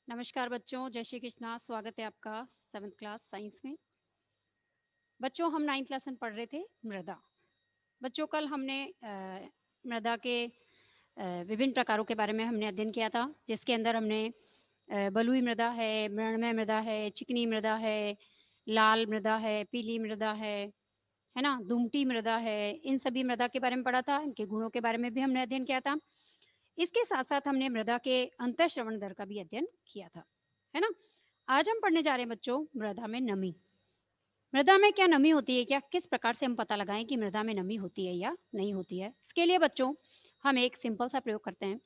नमस्कार बच्चों, जय श्री कृष्णा। स्वागत है आपका 7th क्लास साइंस में। बच्चों, हम 9th क्लास में पढ़ रहे थे मृदा। बच्चों, कल हमने मृदा के विभिन्न प्रकारों के बारे में हमने अध्ययन किया था, जिसके अंदर हमने बलुई मृदा है, मृणमय मृदा है, चिकनी मृदा है, लाल मृदा है, पीली मृदा है ना, दुमटी मृदा है। इन सभी मृदा के बारे में पढ़ा था, इनके गुणों के बारे में भी हमने अध्ययन किया था। इसके साथ साथ हमने मृदा के अंतःश्रवण दर का भी अध्ययन किया था, है ना। आज हम पढ़ने जा रहे हैं बच्चों मृदा में नमी। मृदा में क्या नमी होती है, क्या किस प्रकार से हम पता लगाएं कि मृदा में नमी होती है या नहीं होती है। इसके लिए बच्चों हम एक सिंपल सा प्रयोग करते हैं।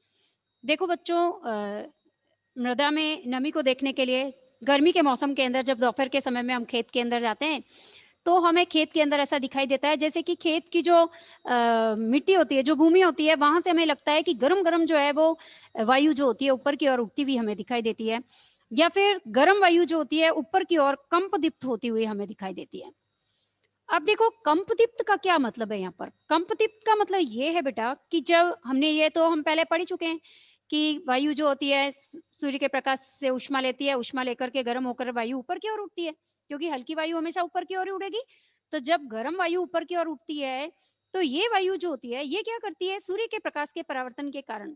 देखो बच्चों, मृदा में नमी को देखने के लिए गर्मी के मौसम के अंदर जब दोपहर के समय में हम खेत के अंदर जाते हैं तो हमें खेत के अंदर ऐसा दिखाई देता है जैसे कि खेत की जो मिट्टी होती है, जो भूमि होती है, वहां से हमें लगता है कि गरम गरम जो है वो वायु जो होती है ऊपर की ओर उठती हुई हमें दिखाई देती है, या फिर गर्म वायु जो होती है ऊपर की ओर कंपदीप्त होती हुई हमें दिखाई देती है। अब देखो कंपदीप्त का क्या मतलब है। यहाँ पर कंपदीप्त का मतलब ये है बेटा कि जब हमने ये तो हम पहले पढ़ चुके हैं कि वायु जो होती है सूर्य के प्रकाश से ऊष्मा लेती है, ऊष्मा लेकर के गर्म होकर वायु ऊपर की ओर उठती है, क्योंकि हल्की वायु हमेशा ऊपर की ओर ही उड़ेगी। तो जब गर्म वायु ऊपर की ओर उठती है तो ये वायु जो होती है ये क्या करती है, सूर्य के प्रकाश के परावर्तन के कारण,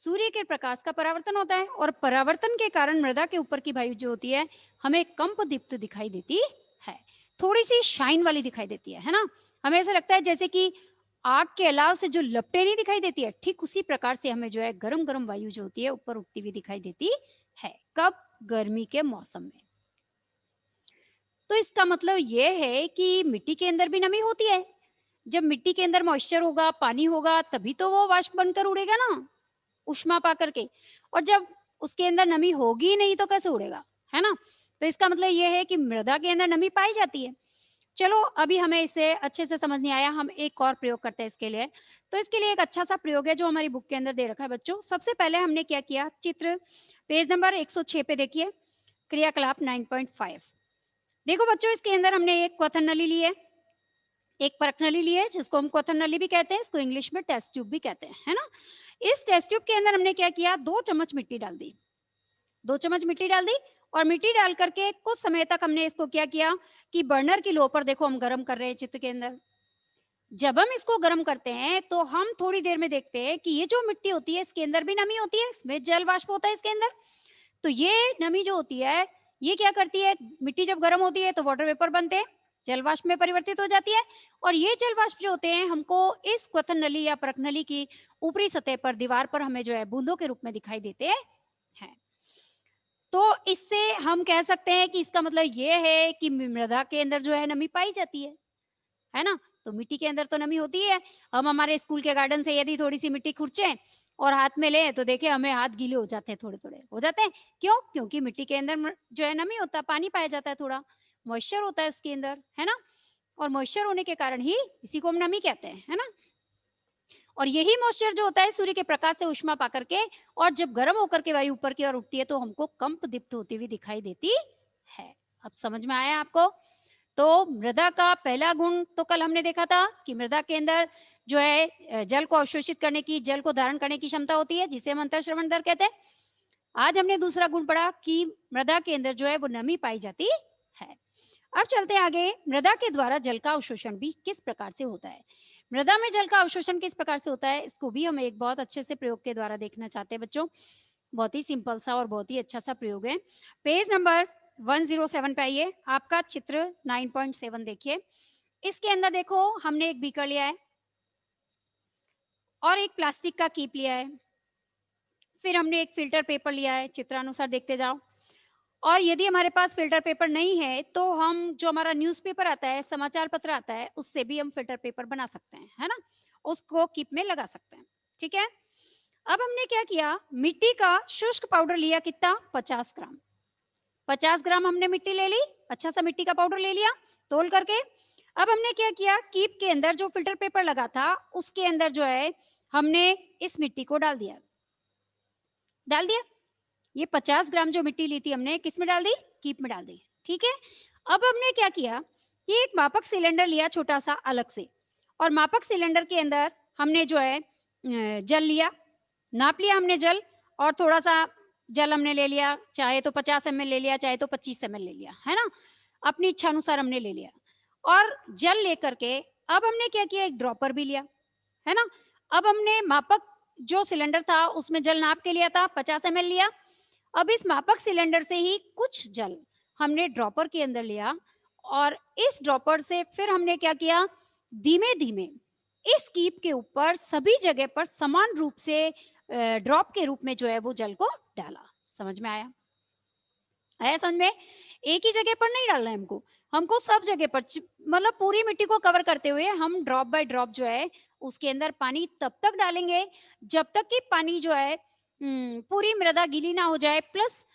सूर्य के प्रकाश का परावर्तन होता है और परावर्तन के कारण मृदा के ऊपर की वायु जो होती है हमें कंपदीप्त दिखाई देती है, थोड़ी सी शाइन वाली दिखाई देती है ना। हमें ऐसा लगता है जैसे कि आग के अलाव से जो लपटें नहीं दिखाई देती है, ठीक उसी प्रकार से हमें जो है गरम गरम वायु जो होती है ऊपर उठती हुई दिखाई देती है। कब? गर्मी के मौसम में। तो इसका मतलब ये है कि मिट्टी के अंदर भी नमी होती है। जब मिट्टी के अंदर मॉइस्चर होगा, पानी होगा, तभी तो वो वाष्प बनकर उड़ेगा ना, ऊष्मा पा करके। और जब उसके अंदर नमी होगी ही नहीं तो कैसे उड़ेगा, है ना। तो इसका मतलब ये है कि मृदा के अंदर नमी पाई जाती है। चलो अभी हमें इसे अच्छे से समझ नहीं आया, हम एक और प्रयोग करते हैं इसके लिए। तो इसके लिए एक अच्छा सा प्रयोग है जो हमारी बुक के अंदर दे रखा है बच्चों। सबसे पहले हमने क्या किया, चित्र पेज नंबर 106 पे देखिए, क्रियाकलाप 9.5। देखो बच्चों, इसके अंदर हमने एक क्वेथन नली ली है, एक परख नली ली है, जिसको हम क्वेथन नली भी कहते हैं, इसको इंग्लिश में टेस्ट ट्यूब भी कहते हैं, है ना। इस टेस्ट ट्यूब के अंदर हमने क्या किया, 2 चम्मच मिट्टी डाल दी, 2 चम्मच मिट्टी डाल दी। और मिट्टी डाल करके कुछ समय तक हमने इसको क्या किया कि बर्नर की लो पर देखो हम गर्म कर रहे हैं चित्र के अंदर। जब हम इसको गर्म करते हैं तो हम थोड़ी देर में देखते हैं कि ये जो मिट्टी होती है इसके अंदर भी नमी होती है, इसमें जल वाष्प होता है इसके अंदर। तो ये नमी जो होती है ये क्या करती है, मिट्टी जब गर्म होती है तो वाटर वेपर बनते हैं, जल वाष्प में परिवर्तित हो जाती है। और ये जल वाष्प जो होते हैं हमको इस क्वेथन नली या परख नली की ऊपरी सतह पर, दीवार पर हमें जो है बूंदों के रूप में दिखाई देते हैं। तो इससे हम कह सकते हैं कि इसका मतलब ये है कि मृदा के अंदर जो है नमी पाई जाती है ना। तो मिट्टी के अंदर तो नमी होती है। हम हमारे स्कूल के गार्डन से यदि थोड़ी सी मिट्टी खुरचें और हाथ में लें तो देखिए हमें हाथ गीले हो जाते हैं, थोड़े थोड़े हो जाते हैं। क्यों? क्योंकि मिट्टी के अंदर जो है नमी होता है, पानी पाया जाता है, थोड़ा मॉइस्चर होता है उसके अंदर, है ना। और मॉइस्चर होने के कारण ही इसी को हम नमी कहते हैं, है ना। और यही मॉइस्चर जो होता है सूर्य के प्रकाश से ऊष्मा पा करके और जब गर्म होकर के वायु ऊपर की ओर उठती है तो हमको कंपदीप्त होती हुई दिखाई देती है। अब समझ में आया आपको? तो मृदा का पहला गुण तो कल हमने देखा था कि मृदा के अंदर जो है जल को अवशोषित करने की, जल को धारण करने की क्षमता होती है, जिसे हम अंतःश्रवण दर कहते हैं। आज हमने दूसरा गुण पढ़ा कि मृदा के अंदर जो है वो नमी पाई जाती है। अब चलते हैं आगे, मृदा के द्वारा जल का अवशोषण भी किस प्रकार से होता है। मृदा में जल का अवशोषण किस प्रकार से होता है, इसको भी हम एक बहुत अच्छे से प्रयोग के द्वारा देखना चाहते हैं बच्चों। बहुत ही सिंपल सा और बहुत ही अच्छा सा प्रयोग है। पेज नंबर 107 पे आइए, आपका चित्र 9.7 देखिए। इसके अंदर देखो हमने एक बीकर लिया है और एक प्लास्टिक का कीप लिया है, फिर हमने एक फिल्टर पेपर लिया है, चित्रानुसार देखते जाओ। और यदि हमारे पास फिल्टर पेपर नहीं है तो हम जो हमारा न्यूज़पेपर आता है, समाचार पत्र आता है, उससे भी हम फिल्टर पेपर बना सकते हैं, है ना। उसको कीप में लगा सकते हैं, ठीक है। अब हमने क्या किया, मिट्टी का शुष्क पाउडर लिया, कितना, 50 ग्राम। 50 ग्राम हमने मिट्टी ले ली, अच्छा सा मिट्टी का पाउडर ले लिया तोल करके। अब हमने क्या किया, कीप के अंदर जो फिल्टर पेपर लगा था उसके अंदर जो है हमने इस मिट्टी को डाल दिया, डाल दिया। ये 50 ग्राम जो मिट्टी ली थी हमने किस में डाल दी, कीप में डाल दी, ठीक है। अब हमने क्या किया कि एक मापक सिलेंडर लिया छोटा सा अलग से, और मापक सिलेंडर के अंदर हमने जो है जल लिया, नाप लिया हमने जल, और थोड़ा सा जल हमने ले लिया, चाहे तो 50 ml ले लिया, चाहे तो 25 ml ले लिया, है ना? अपनी इच्छा अनुसार हमने ले लिया और जल लेकर के अब हमने क्या किया, एक ड्रॉपर भी लिया, है ना? अब हमने मापक जो सिलेंडर था उसमें जल नाप के लिया था, 50 ml लिया। अब इस मापक सिलेंडर से ही कुछ जल हमने ड्रॉपर के अंदर लिया और इस ड्रॉपर से फिर हमने क्या किया, धीमे-धीमे इस कीप के ऊपर सभी जगह पर समान रूप से ड्रॉप के रूप में जो है वो जल को डाला। समझ में आया? आया समझ में? एक ही जगह पर नहीं डालना है हमको, हमको सब जगह पर मतलब पूरी मिट्टी को कवर करते हुए हम ड्रॉप बाय ड्रॉप जो है उसके अंदर पानी तब तक डालेंगे जब तक कि पानी जो है पूरी मृदा गीली ना हो जाए, प्लस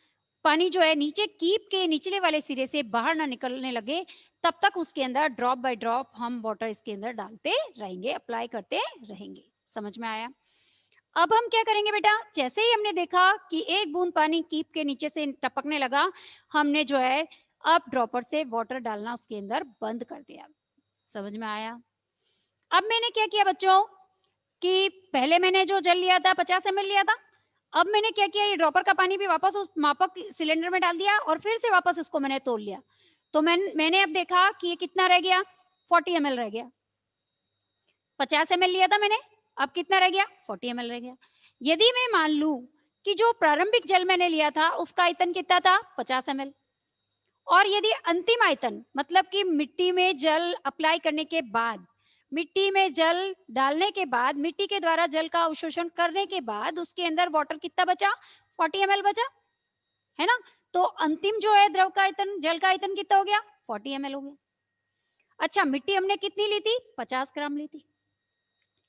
पानी जो है नीचे कीप के निचले वाले सिरे से बाहर ना निकलने लगे, तब तक उसके अंदर ड्रॉप बाय ड्रॉप हम वाटर इसके अंदर डालते रहेंगे, अप्लाई करते रहेंगे। समझ में आया? अब हम क्या करेंगे बेटा, जैसे ही हमने देखा कि एक बूंद पानी कीप के नीचे से टपकने लगा, हमने जो है अब ड्रॉपर से वाटर डालना उसके अंदर बंद कर दिया। समझ में आया? अब मैंने क्या किया बच्चों कि पहले मैंने जो जल लिया था 50 ml लिया था, अब मैंने क्या किया, ये ड्रॉपर का पानी भी वापस उस मापक सिलेंडर में डाल दिया और फिर से वापस इसको मैंने तोल लिया। तो मैंने अब देखा कि ये कितना रह गया, 40 ml रह गया। 50 ml लिया था मैंने, अब कितना रह गया, 40 ml रह गया। यदि मैं मान लूं कि जो प्रारंभिक जल मैंने लिया था उसका आयतन कितना था, 50 ml, और यदि अंतिम आयतन मतलब कि मिट्टी में जल अप्लाई करने के बाद, मिट्टी में जल डालने के बाद, मिट्टी के द्वारा जल का अवशोषण करने के बाद उसके अंदर वाटर कितना बचा, 40 ml बचा, है ना? तो अंतिम जो है द्रव का आयतन, जल का आयतन कितना हो गया, 40 ml हो गया। अच्छा, मिट्टी हमने कितनी ली थी, 50 ग्राम ली थी।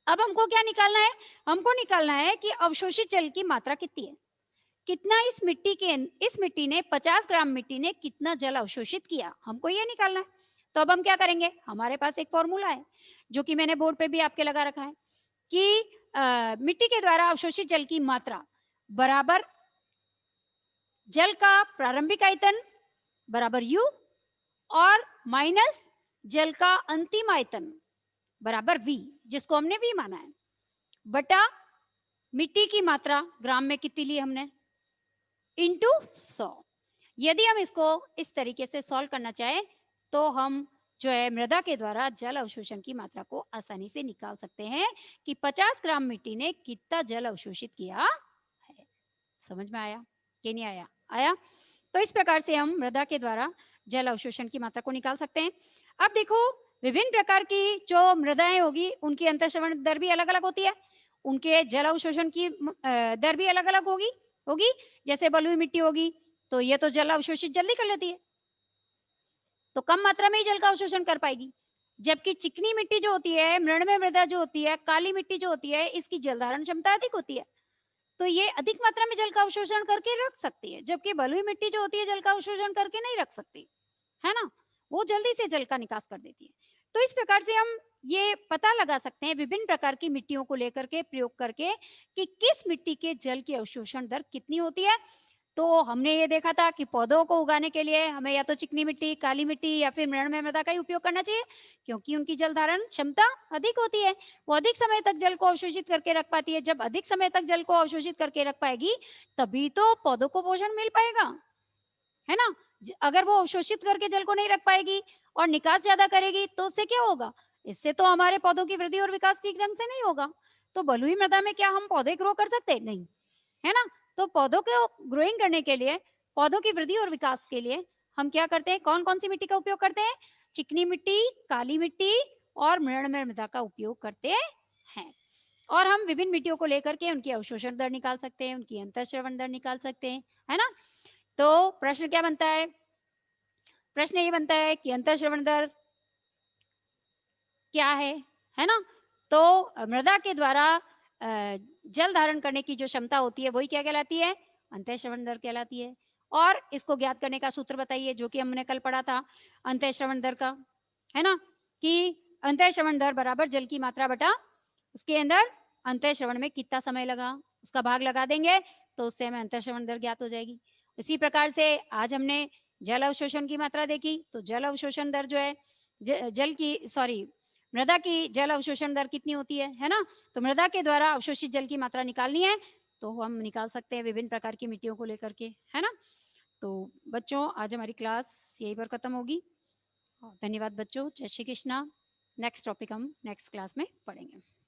अब हमको क्या निकालना है, हमको निकालना है कि अवशोषित जल की मात्रा कितनी है, कितना इस मिट्टी ने 50 ग्राम मिट्टी ने कितना जल अवशोषित किया, हमको ये निकालना है। तो अब हम क्या करेंगे, हमारे पास एक फॉर्मूला है जो कि मैंने बोर्ड पे भी आपके लगा रखा है कि मिट्टी के द्वारा अवशोषित जल की मात्रा बराबर जल का प्रारंभिक आयतन बराबर U और माइनस जल का अंतिम आयतन बराबर V, जिसको हमने V माना है, बटा मिट्टी की मात्रा ग्राम में कितनी ली हमने, इंटू 100। यदि हम इसको इस तरीके से सॉल्व करना चाहें तो हम जो है मृदा के द्वारा जल अवशोषण की मात्रा को आसानी से निकाल सकते हैं कि 50 ग्राम मिट्टी ने कितना जल अवशोषित किया है। समझ में आया कि नहीं आया? आया? तो इस प्रकार से हम मृदा के द्वारा जल अवशोषण की मात्रा को निकाल सकते हैं। अब देखो, विभिन्न प्रकार की जो मृदाएं होगी उनकी अंतःश्रवण दर भी अलग अलग होती है, उनके जल अवशोषण की दर भी अलग अलग होगी होगी जैसे बलुई मिट्टी होगी तो ये तो जल अवशोषित जल्दी कर लेती है, तो कम मात्रा में ही जल का अवशोषण कर पाएगी। जबकि चिकनी मिट्टी जो होती है, मृणमय मृदा जो होती है, काली मिट्टी जो होती है, इसकी जल धारण क्षमता अधिक होती है, तो ये अधिक मात्रा में जल का अवशोषण करके रख सकती है। जबकि बलुई मिट्टी जो होती है जल का अवशोषण करके नहीं रख सकती, है ना? वो जल्दी से जल का निकास कर देती है। तो इस प्रकार से हम ये पता लगा सकते हैं विभिन्न प्रकार की मिट्टियों को लेकर के प्रयोग करके कि किस मिट्टी के जल की अवशोषण दर कितनी होती है। तो हमने ये देखा था कि पौधों को उगाने के लिए हमें या तो चिकनी मिट्टी, काली मिट्टी या फिर मृणमय मृदा का ही उपयोग करना चाहिए, क्योंकि उनकी जल धारण क्षमता अधिक होती है, वो अधिक समय तक जल को अवशोषित करके रख पाती है। जब अधिक समय तक जल को अवशोषित करके रख पाएगी तभी तो पौधों को पोषण मिल पाएगा, है ना? अगर वो अवशोषित करके जल को नहीं रख पाएगी और निकास ज्यादा करेगी तो उससे क्या होगा, इससे तो हमारे पौधों की वृद्धि और विकास ठीक ढंग से नहीं होगा। तो बलुई मृदा में क्या हम पौधे ग्रो कर सकते? नहीं, है ना? तो पौधों को ग्रोइंग करने के लिए, पौधों की वृद्धि और विकास के लिए हम क्या करते हैं, कौन कौन सी मिट्टी का उपयोग करते हैं? चिकनी मिट्टी, काली मिट्टी और मृणमय मृदा का उपयोग करते हैं। और हम विभिन्न मिट्टियों को लेकर के उनकी अवशोषण दर निकाल सकते हैं, उनकी अंतःश्रवण दर निकाल सकते हैं, है ना? तो प्रश्न क्या बनता है? प्रश्न ये बनता है कि अंतःश्रवण दर क्या है ना? तो मृदा के द्वारा जल धारण करने की जो क्षमता होती है वही क्या कहलाती है? अंतःश्रवण दर कहलाती है। और इसको ज्ञात करने का सूत्र बताइए जो कि हमने कल पढ़ा था अंतःश्रवण दर का, है ना? कि अंतःश्रवण दर बराबर जल की मात्रा बटा उसके अंदर अंतःश्रवण में कितना समय लगा, उसका भाग लगा देंगे तो उससे हमें अंतःश्रवण दर ज्ञात हो जाएगी। इसी प्रकार से आज हमने जल अवशोषण की मात्रा देखी, तो जल अवशोषण दर जो है मृदा की जल अवशोषण दर कितनी होती है ना? तो मृदा के द्वारा अवशोषित जल की मात्रा निकालनी है तो हम निकाल सकते हैं विभिन्न प्रकार की मिट्टियों को लेकर के, है ना। तो बच्चों आज हमारी क्लास यहीं पर ख़त्म होगी। धन्यवाद बच्चों, जय श्री कृष्णा। नेक्स्ट टॉपिक हम नेक्स्ट क्लास में पढ़ेंगे।